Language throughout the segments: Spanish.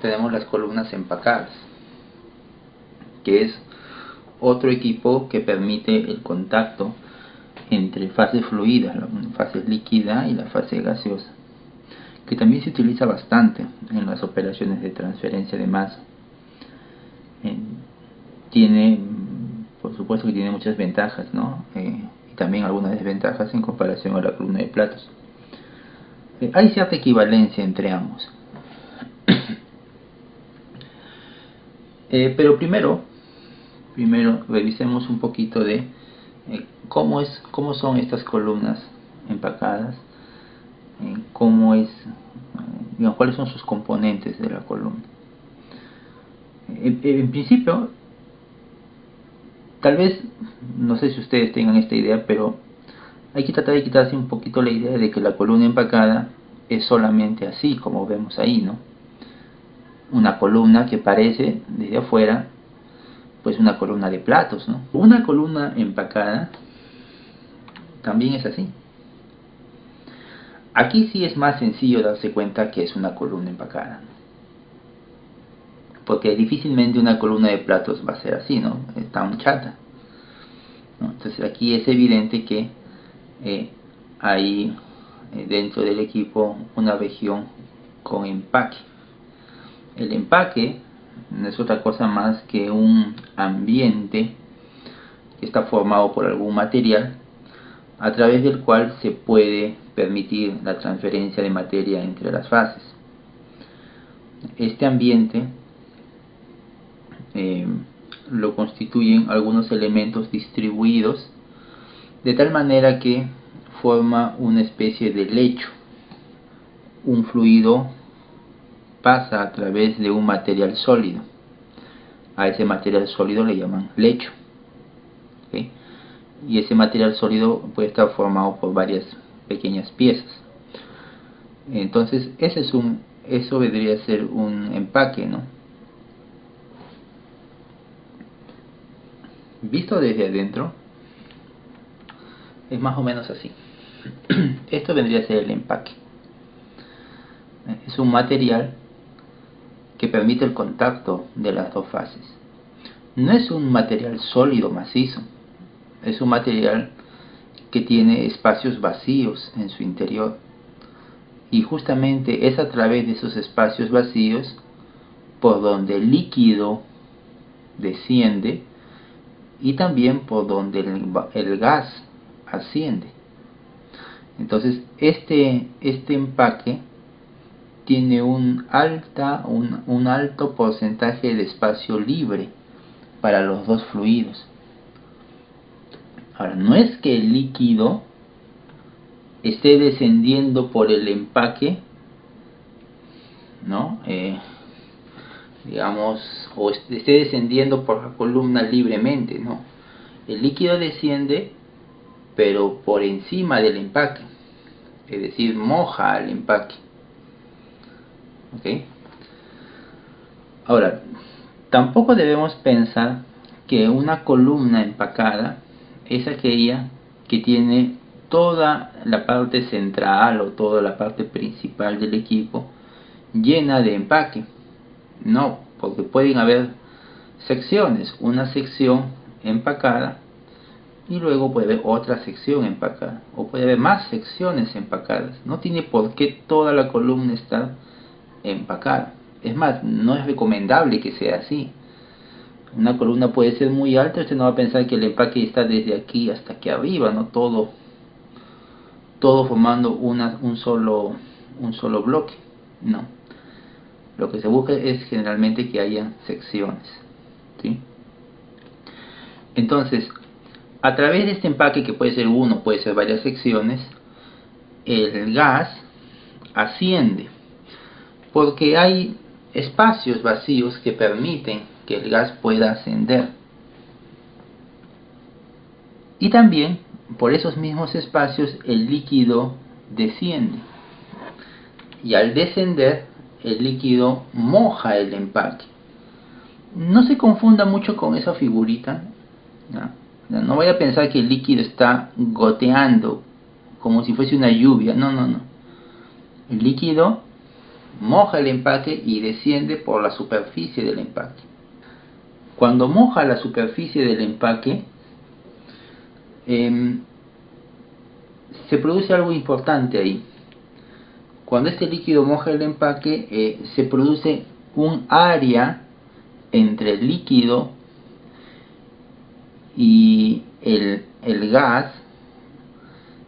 tenemos las columnas empacadas, que es otro equipo que permite el contacto entre fases fluidas, la fase líquida y la fase gaseosa, que también se utiliza bastante en las operaciones de transferencia de masa. Tiene, por supuesto que tiene muchas ventajas, ¿no? Y también algunas desventajas en comparación a la columna de platos. Hay cierta equivalencia entre ambos. Pero primero revisemos un poquito de cómo son estas columnas empacadas, cuáles son sus componentes de la columna. En principio, tal vez, no sé si ustedes tengan esta idea, pero hay que tratar de quitarse un poquito la idea de que la columna empacada es solamente así, como vemos ahí, ¿no? Una columna que parece desde afuera pues una columna de platos, ¿no? Una columna empacada también es así. Aquí sí es más sencillo darse cuenta que es una columna empacada, porque difícilmente una columna de platos va a ser así, ¿no? Está muy chata, ¿no? Entonces aquí es evidente que hay dentro del equipo una región con empaque. El empaque no es otra cosa más que un ambiente que está formado por algún material a través del cual se puede permitir la transferencia de materia entre las fases. Este ambiente lo constituyen algunos elementos distribuidos de tal manera que forma una especie de lecho. Un fluido pasa a través de un material sólido. A ese material sólido le llaman lecho. ¿Okay? Y ese material sólido puede estar formado por varias pequeñas piezas. Entonces eso vendría a ser un empaque, ¿no? Visto desde adentro es más o menos así. Esto vendría a ser el empaque. Es un material que permite el contacto de las dos fases. No es un material sólido macizo, es un material que tiene espacios vacíos en su interior, y justamente es a través de esos espacios vacíos por donde el líquido desciende y también por donde el gas asciende. Entonces este empaque tiene un alto porcentaje de espacio libre para los dos fluidos. Ahora, no es que el líquido esté descendiendo por el empaque, ¿no? O esté descendiendo por la columna libremente, ¿no? El líquido desciende, pero por encima del empaque, es decir, moja al empaque. ¿Okay? Ahora, tampoco debemos pensar que una columna empacada es aquella que tiene toda la parte central o toda la parte principal del equipo llena de empaque. No, porque pueden haber secciones, una sección empacada y luego puede haber otra sección empacada, o puede haber más secciones empacadas. No tiene por qué toda la columna estar empacada. Es más, no es recomendable que sea así. Una columna puede ser muy alta, usted no va a pensar que el empaque está desde aquí hasta aquí arriba, ¿no? Todo formando un solo bloque. No. Lo que se busca es generalmente que haya secciones, ¿sí? Entonces, a través de este empaque, que puede ser uno, puede ser varias secciones, el gas asciende, porque hay espacios vacíos que permiten que el gas pueda ascender. Y también, por esos mismos espacios, el líquido desciende. Y al descender, el líquido moja el empaque. No se confunda mucho con esa figurita, ¿no? No vaya a pensar que el líquido está goteando como si fuese una lluvia. No. El líquido moja el empaque y desciende por la superficie del empaque. Cuando moja la superficie del empaque, se produce algo importante ahí. Cuando este líquido moja el empaque, se produce un área entre el líquido y el gas,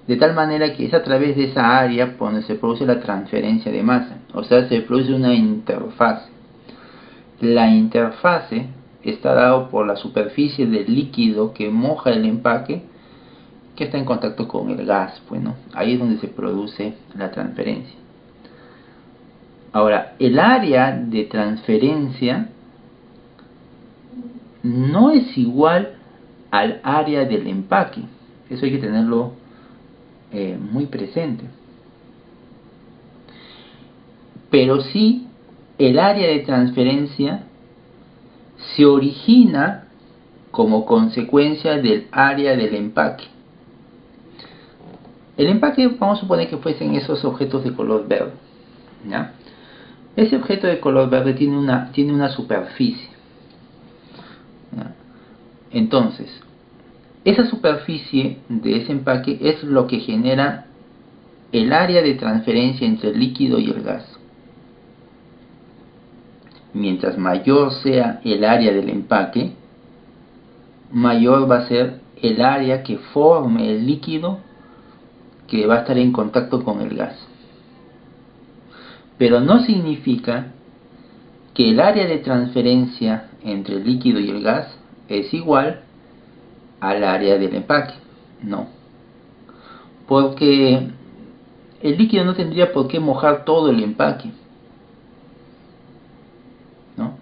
de tal manera que es a través de esa área donde se produce la transferencia de masa, o sea, se produce una interfase. La interfase está dada por la superficie del líquido que moja el empaque, que está en contacto con el gas. Bueno, ahí es donde se produce la transferencia. Ahora, el área de transferencia no es igual al área del empaque. Eso hay que tenerlo muy presente. Pero sí, el área de transferencia se origina como consecuencia del área del empaque. El empaque, vamos a suponer que fuesen esos objetos de color verde, ¿ya? Ese objeto de color verde tiene una superficie, ¿ya? Entonces, esa superficie de ese empaque es lo que genera el área de transferencia entre el líquido y el gas. Mientras mayor sea el área del empaque, mayor va a ser el área que forme el líquido que va a estar en contacto con el gas. Pero no significa que el área de transferencia entre el líquido y el gas es igual al área del empaque. No. Porque el líquido no tendría por qué mojar todo el empaque, ¿no?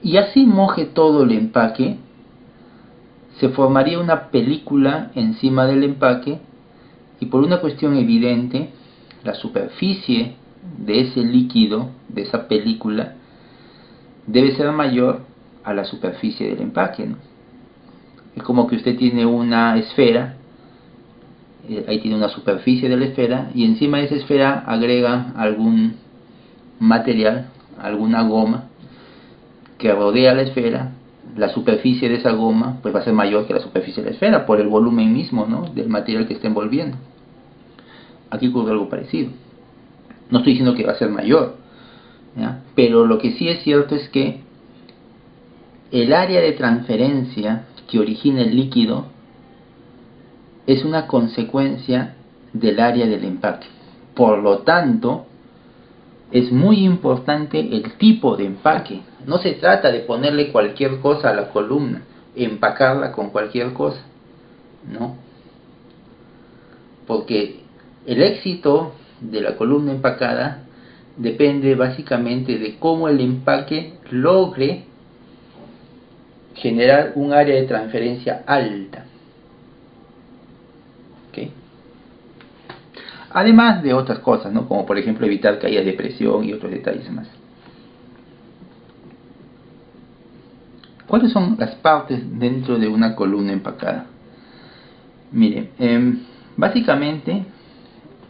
Y así moje todo el empaque, se formaría una película encima del empaque, y por una cuestión evidente, la superficie de ese líquido, de esa película, debe ser mayor a la superficie del empaque, ¿no? Es como que usted tiene una esfera, ahí tiene una superficie de la esfera, y encima de esa esfera agrega algún material, alguna goma que rodea la esfera. La superficie de esa goma pues va a ser mayor que la superficie de la esfera por el volumen mismo, ¿no?, del material que está envolviendo. Aquí ocurre algo parecido. No estoy diciendo que va a ser mayor, ¿ya? Pero lo que sí es cierto es que el área de transferencia que origina el líquido es una consecuencia del área del empaque. Por lo tanto, es muy importante el tipo de empaque. No se trata de ponerle cualquier cosa a la columna, empacarla con cualquier cosa, no. Porque el éxito de la columna empacada depende básicamente de cómo el empaque logre generar un área de transferencia alta. ¿Okay? Además de otras cosas, ¿no?, como por ejemplo evitar caídas de presión y otros detalles más. ¿Cuáles son las partes dentro de una columna empacada? Miren, básicamente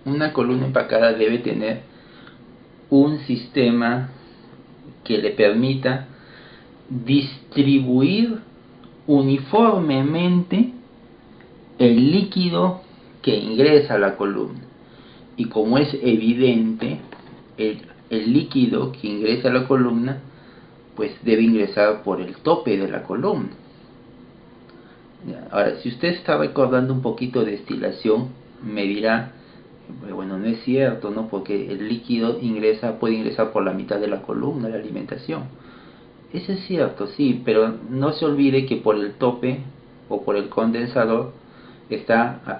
una columna empacada debe tener un sistema que le permita distribuir uniformemente el líquido que ingresa a la columna. Y como es evidente, el líquido que ingresa a la columna pues debe ingresar por el tope de la columna. Ahora, si usted está recordando un poquito de destilación, me dirá, bueno, no es cierto, ¿no?, porque el líquido puede ingresar por la mitad de la columna, la alimentación. Eso es cierto, sí, pero no se olvide que por el tope o por el condensador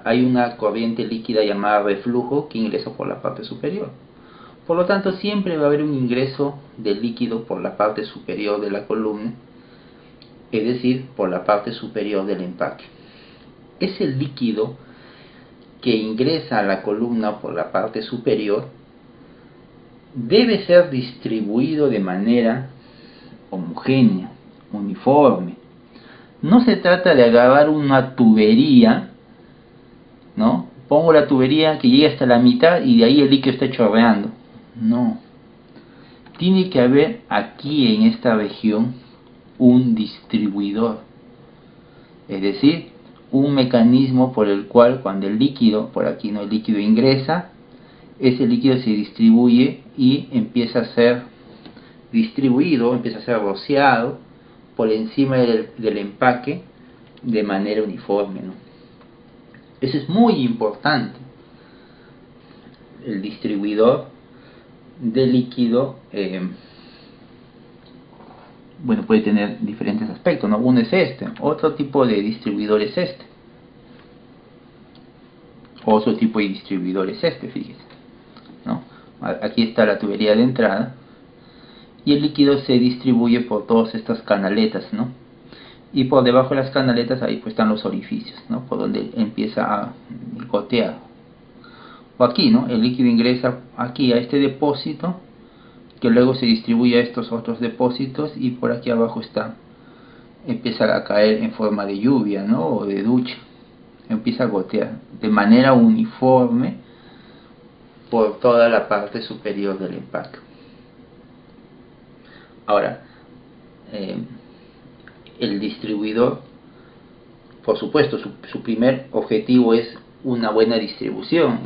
hay una corriente líquida llamada reflujo que ingresa por la parte superior. Por lo tanto, siempre va a haber un ingreso de líquido por la parte superior de la columna, es decir, por la parte superior del empaque. Ese líquido que ingresa a la columna por la parte superior debe ser distribuido de manera homogénea, uniforme. No se trata de agarrar una tubería, ¿no? Pongo la tubería que llega hasta la mitad y de ahí el líquido está chorreando. No. tiene que haber aquí en esta región un distribuidor, es decir, un mecanismo por el cual cuando el líquido, por aquí no, el líquido ingresa, ese líquido se distribuye y empieza a ser distribuido, empieza a ser rociado por encima del empaque de manera uniforme, ¿no? Eso es muy importante. El distribuidor de líquido bueno, puede tener diferentes aspectos, ¿no? Uno es este, otro tipo de distribuidor es este, otro tipo de distribuidor es este, fíjese, ¿no? Aquí está la tubería de entrada y el líquido se distribuye por todas estas canaletas, ¿no? Y por debajo de las canaletas ahí pues están los orificios, ¿no? Por donde empieza a gotear. O aquí, ¿no? El líquido ingresa aquí a este depósito, que luego se distribuye a estos otros depósitos, y por aquí abajo empieza a caer en forma de lluvia, ¿no? O de ducha. Empieza a gotear de manera uniforme por toda la parte superior del empaque. Ahora, el distribuidor, por supuesto, su primer objetivo es una buena distribución,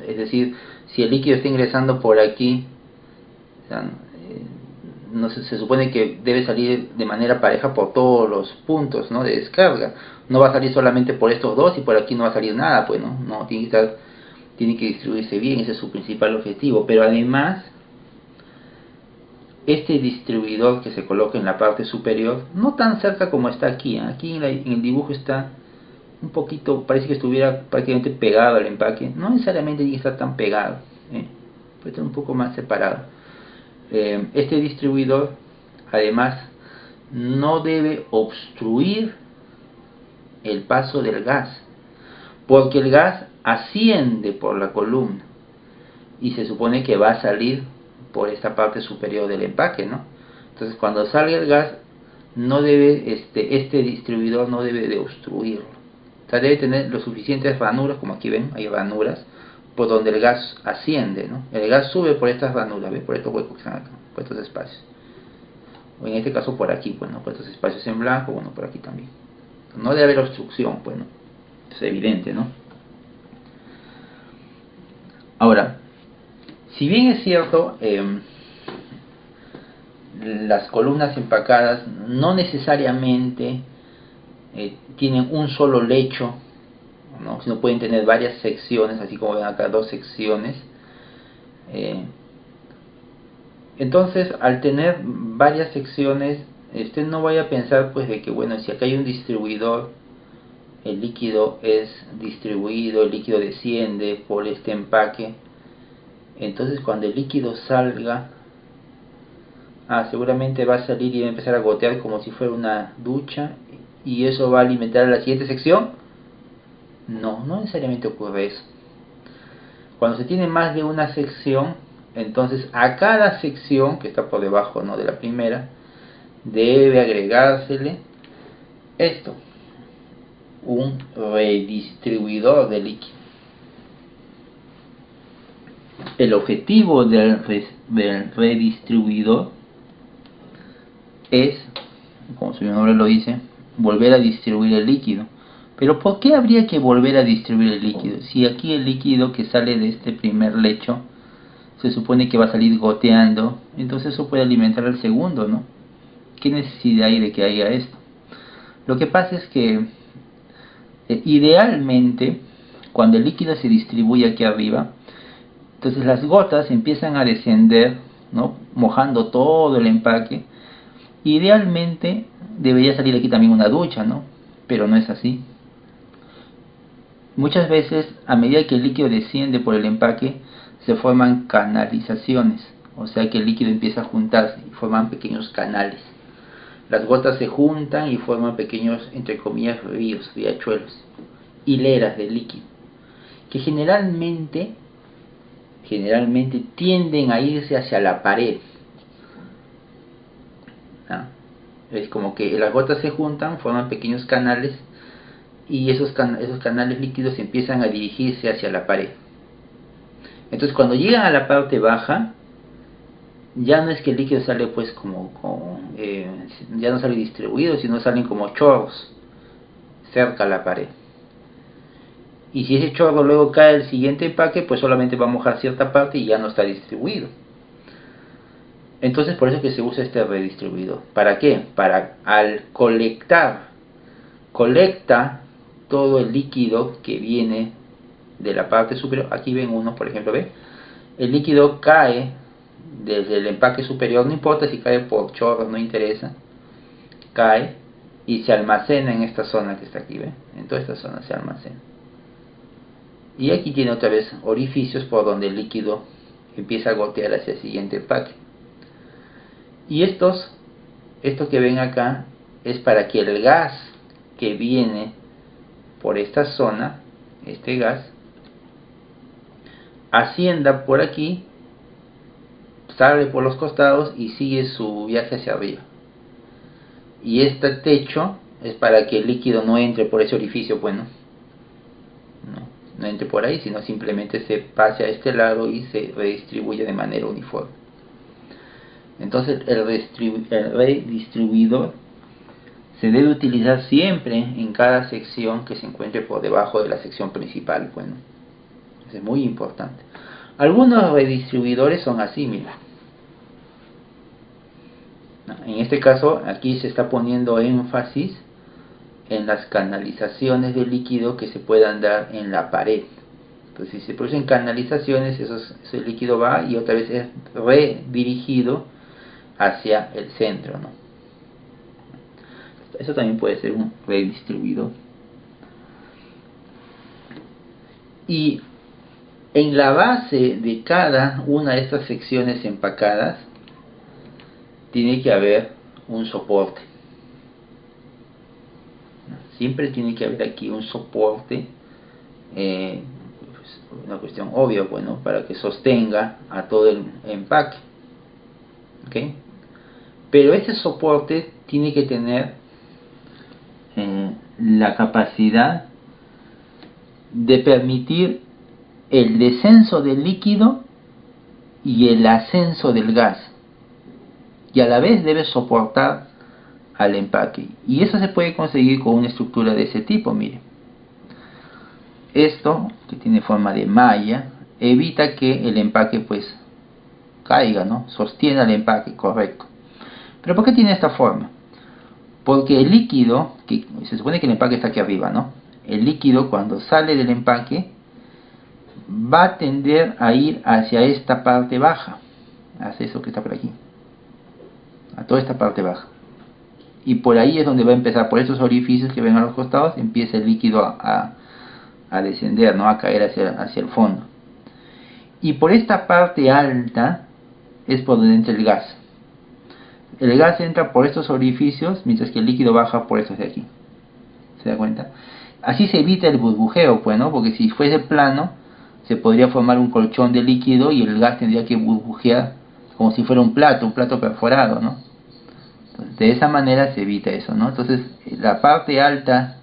es decir, si el líquido está ingresando por aquí, o sea, no se supone que debe salir de manera pareja por todos los puntos, ¿no?, de descarga. No va a salir solamente por estos dos y por aquí no va a salir nada, pues no tiene que distribuirse bien, ese es su principal objetivo. Pero además, este distribuidor que se coloca en la parte superior, no tan cerca como está aquí, aquí en el dibujo está un poquito, parece que estuviera prácticamente pegado al empaque, no necesariamente tiene que estar tan pegado, puede estar un poco más separado. Este distribuidor además no debe obstruir el paso del gas, porque el gas asciende por la columna y se supone que va a salir por esta parte superior del empaque, ¿no? Entonces cuando salga el gas no debe, este distribuidor no debe de obstruirlo, o sea, debe tener lo suficientes ranuras, como aquí ven, hay ranuras por donde el gas asciende, ¿no? El gas sube por estas ranuras, ¿ves? Por estos huecos que están acá, por estos espacios, o en este caso por aquí, pues, ¿no?, por estos espacios en blanco, bueno, por aquí también. No debe haber obstrucción, pues, ¿no? Es evidente, ¿no? Ahora, si bien es cierto, las columnas empacadas no necesariamente tienen un solo lecho, ¿no?, sino pueden tener varias secciones, así como ven acá, dos secciones. Entonces, al tener varias secciones, usted no vaya a pensar pues de que, bueno, si acá hay un distribuidor, el líquido es distribuido, el líquido desciende por este empaque, entonces cuando el líquido salga, seguramente va a salir y va a empezar a gotear como si fuera una ducha, y eso va a alimentar a la siguiente sección. No necesariamente ocurre eso. Cuando se tiene más de una sección, entonces a cada sección que está por debajo, ¿no?, de la primera, debe agregársele esto, un redistribuidor de líquido. El objetivo del redistribuidor es, como su nombre lo dice, volver a distribuir el líquido. Pero ¿por qué habría que volver a distribuir el líquido? Si aquí el líquido que sale de este primer lecho se supone que va a salir goteando, entonces eso puede alimentar al segundo, ¿no? ¿Qué necesidad hay de que haya esto? Lo que pasa es que idealmente, cuando el líquido se distribuye aquí arriba, entonces las gotas empiezan a descender, ¿no?, mojando todo el empaque. Idealmente debería salir aquí también una ducha, ¿no?, pero no es así. Muchas veces, a medida que el líquido desciende por el empaque, se forman canalizaciones, o sea que el líquido empieza a juntarse y forman pequeños canales. Las gotas se juntan y forman pequeños, entre comillas, ríos, riachuelos, hileras de líquido, que generalmente tienden a irse hacia la pared. Es como que las gotas se juntan, forman pequeños canales, y esos canales líquidos empiezan a dirigirse hacia la pared. Entonces cuando llegan a la parte baja, ya no es que el líquido sale pues ya no sale distribuido, sino salen como chorros cerca a la pared. Y si ese chorro luego cae al siguiente empaque, pues solamente va a mojar cierta parte y ya no está distribuido. Entonces por eso es que se usa este redistribuidor. ¿Para qué? Para al colecta todo el líquido que viene de la parte superior. Aquí ven uno, por ejemplo, ¿ve? El líquido cae desde el empaque superior, no importa si cae por chorros, no interesa, cae y se almacena en esta zona que está aquí, ¿ve? En toda esta zona se almacena. Y aquí tiene otra vez orificios por donde el líquido empieza a gotear hacia el siguiente empaque. Y esto que ven acá es para que el gas que viene por esta zona, este gas, ascienda por aquí, sale por los costados y sigue su viaje hacia arriba. Y este techo es para que el líquido no entre por ese orificio, bueno, no entre por ahí, sino simplemente se pase a este lado y se redistribuye de manera uniforme. Entonces el redistribuidor se debe utilizar siempre en cada sección que se encuentre por debajo de la sección principal. Bueno, es muy importante. Algunos redistribuidores son así, mira. En este caso, aquí se está poniendo énfasis en las canalizaciones de líquido que se puedan dar en la pared. Entonces, si se producen canalizaciones, ese líquido va y otra vez es redirigido hacia el centro, ¿no? Eso también puede ser un redistribuidor. Y en la base de cada una de estas secciones empacadas tiene que haber un soporte. Siempre tiene que haber aquí un soporte, una cuestión obvia, bueno, para que sostenga a todo el empaque. ¿Okay? Pero este soporte tiene que tener la capacidad de permitir el descenso del líquido y el ascenso del gas, y a la vez debe soportar al empaque, y eso se puede conseguir con una estructura de ese tipo. Mire, esto que tiene forma de malla evita que el empaque pues caiga, ¿no? Sostiene al empaque, correcto. Pero ¿por qué tiene esta forma? Porque el líquido, que se supone que el empaque está aquí arriba, ¿no? El líquido cuando sale del empaque va a tender a ir hacia esta parte baja, hacia eso que está por aquí, a toda esta parte baja. Y por ahí es donde va a empezar, por esos orificios que ven a los costados, empieza el líquido a descender, ¿no? A caer hacia el fondo. Y por esta parte alta es por donde entra el gas. El gas entra por estos orificios, mientras que el líquido baja por estos de aquí. ¿Se da cuenta? Así se evita el burbujeo, pues, ¿no? Porque si fuese plano, se podría formar un colchón de líquido y el gas tendría que burbujear como si fuera un plato perforado, ¿no? Entonces, de esa manera se evita eso, ¿no? Entonces, la parte alta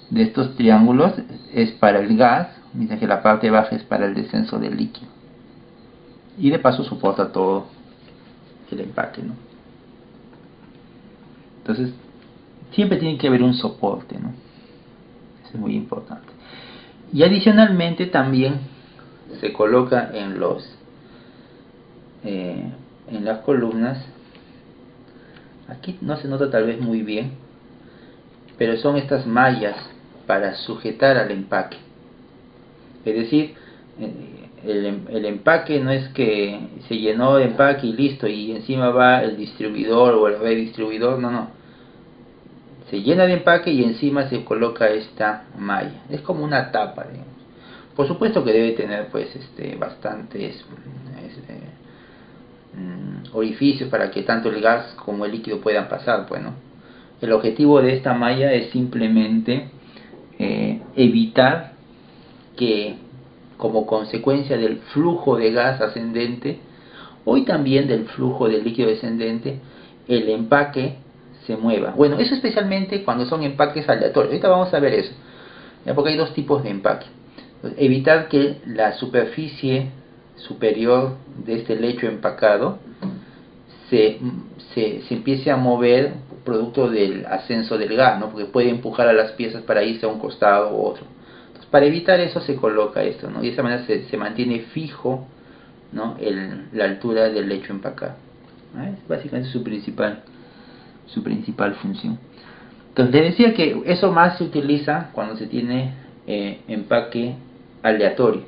de estos triángulos es para el gas, mientras que la parte baja es para el descenso del líquido. Y de paso soporta todo el empaque, ¿no? Entonces, siempre tiene que haber un soporte, ¿no? Eso es muy importante. Y adicionalmente también se coloca en las columnas, aquí no se nota tal vez muy bien, pero son estas mallas para sujetar al empaque. Es decir, el empaque no es que se llenó de empaque y listo, y encima va el distribuidor o el redistribuidor, no. Se llena de empaque y encima se coloca esta malla. Es como una tapa, digamos. Por supuesto que debe tener pues bastantes orificios para que tanto el gas como el líquido puedan pasar, pues, ¿no? El objetivo de esta malla es simplemente evitar que, como consecuencia del flujo de gas ascendente o también del flujo de líquido descendente, el empaque se mueva. Bueno, eso especialmente cuando son empaques aleatorios. Ahorita vamos a ver eso, ¿ya? Porque hay dos tipos de empaque. Entonces, evitar que la superficie superior de este lecho empacado se empiece a mover producto del ascenso del gas, ¿no? Porque puede empujar a las piezas para irse a un costado u otro. Entonces, para evitar eso se coloca esto, ¿no? Y de esa manera se mantiene fijo, ¿no? La altura del lecho empacado. Es básicamente su principal función. Entonces les decía que eso más se utiliza cuando se tiene empaque aleatorio.